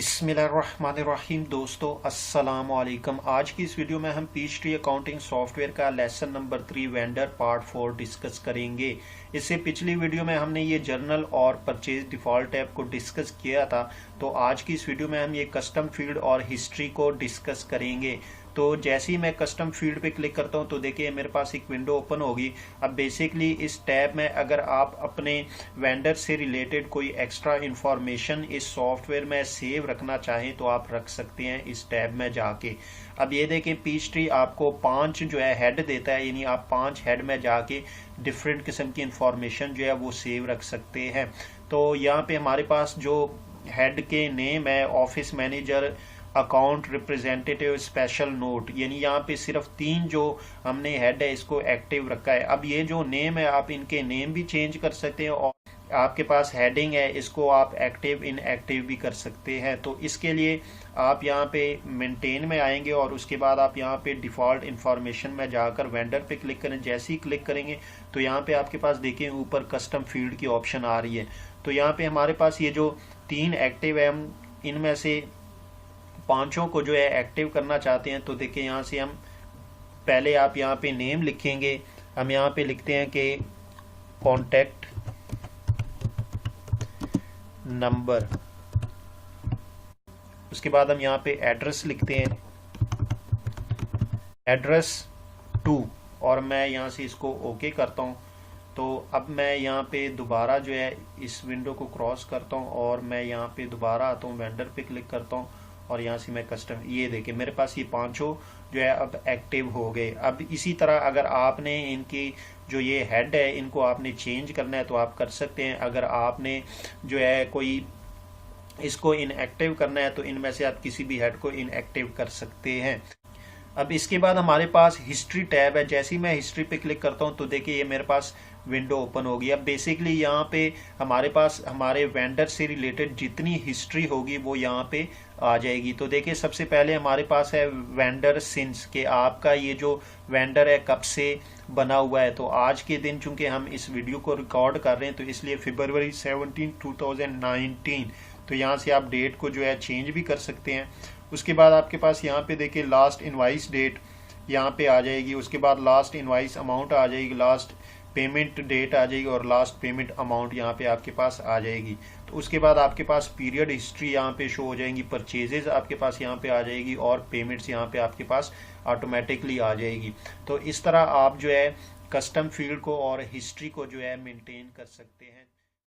बिस्मिल्लाहिर्रहमानिर्रहीम। दोस्तों अस्सलाम वालेकुम। आज की इस वीडियो में हम पीएचडी अकाउंटिंग सॉफ्टवेयर का lesson number 3 vendor part 4 discuss करेंगे। इससे पिछली वीडियो में हमने ये जर्नल और परचेज डिफॉल्ट टैब को डिस्कस किया था, तो आज की इस वीडियो में हम ये कस्टम फील्ड और हिस्ट्री को डिस्कस करेंगे। तो जैसे ही मैं कस्टम फील्ड पे क्लिक करता हूँ तो देखिए मेरे पास एक विंडो ओपन होगी। अब बेसिकली इस टैब में अगर आप अपने वेंडर से रिलेटेड कोई एक्स्ट्रा इंफॉर्मेशन इस सॉफ्टवेयर में सेव रखना चाहें तो आप रख सकते हैं इस टैब में जाके। अब ये देखें पीएचडी आपको 5 जो है हेड देता है, यानी आप 5 हेड में जाके डिफरेंट किस्म की इंफॉर्मेशन जो है वो सेव रख सकते हैं। तो यहाँ पे हमारे पास जो हेड के नेम है office manager, account representative, special note, यानी यहाँ पे सिर्फ 3 जो हमने हेड है इसको एक्टिव रखा है। अब ये जो नेम है आप इनके नेम भी चेंज कर सकते हैं और आपके पास हेडिंग है इसको आप एक्टिव इनएक्टिव भी कर सकते हैं। तो इसके लिए आप यहाँ पे मेंटेन में आएंगे और उसके बाद आप यहाँ पे डिफ़ॉल्ट इंफॉर्मेशन में जाकर वेंडर पे क्लिक करें। जैसे ही क्लिक करेंगे तो यहाँ पे आपके पास देखिए ऊपर कस्टम फील्ड की ऑप्शन आ रही है। तो यहाँ पे हमारे पास ये जो 3 एक्टिव है, हम इनमें से 5 को जो है एक्टिव करना चाहते हैं। तो देखिए यहाँ से हम पहले आप यहाँ पे नेम लिखेंगे। हम यहाँ पे लिखते हैं कि कॉन्टैक्ट नंबर, उसके बाद हम यहाँ पे एड्रेस लिखते हैं, एड्रेस टू, और मैं यहाँ से इसको ओके करता हूँ। तो अब मैं यहाँ पे दोबारा जो है इस विंडो को क्रॉस करता हूँ और मैं यहाँ पे दोबारा आता हूँ, वेंडर पे क्लिक करता हूँ और यहाँ से मैं कस्टम, ये देखिए मेरे पास ये 5 जो है अब एक्टिव हो गए। अब इसी तरह अगर आपने इनकी जो ये हेड है इनको आपने चेंज करना है तो आप कर सकते हैं। अगर आपने जो है कोई इसको इनएक्टिव करना है तो इनमें से आप किसी भी हेड को इनएक्टिव कर सकते हैं। अब इसके बाद हमारे पास हिस्ट्री टैब है। जैसे ही मैं हिस्ट्री पे क्लिक करता हूँ तो देखिए ये मेरे पास विंडो ओपन होगी। अब बेसिकली यहाँ पे हमारे पास हमारे वेंडर से रिलेटेड जितनी हिस्ट्री होगी वो यहाँ पे आ जाएगी। तो देखिए सबसे पहले हमारे पास है वेंडर सिंस, के आपका ये जो वेंडर है कब से बना हुआ है। तो आज के दिन चूंकि हम इस वीडियो को रिकॉर्ड कर रहे हैं तो इसलिए February 17, 2019, तो यहाँ से आप डेट को जो है चेंज भी कर सकते हैं। उसके बाद आपके पास यहाँ पे देखिए लास्ट इनवाइस डेट यहाँ पे आ जाएगी, उसके बाद लास्ट इनवाइस अमाउंट आ जाएगी, लास्ट पेमेंट डेट आ जाएगी और लास्ट पेमेंट अमाउंट यहाँ पे आपके पास आ जाएगी। तो उसके बाद आपके पास पीरियड हिस्ट्री यहाँ पे शो हो जाएंगी, परचेजेज आपके पास यहाँ पे आ जाएगी और पेमेंट्स यहाँ पे आपके पास ऑटोमेटिकली आ जाएगी। तो इस तरह आप जो है कस्टम फील्ड को और हिस्ट्री को जो है मेंटेन कर सकते हैं।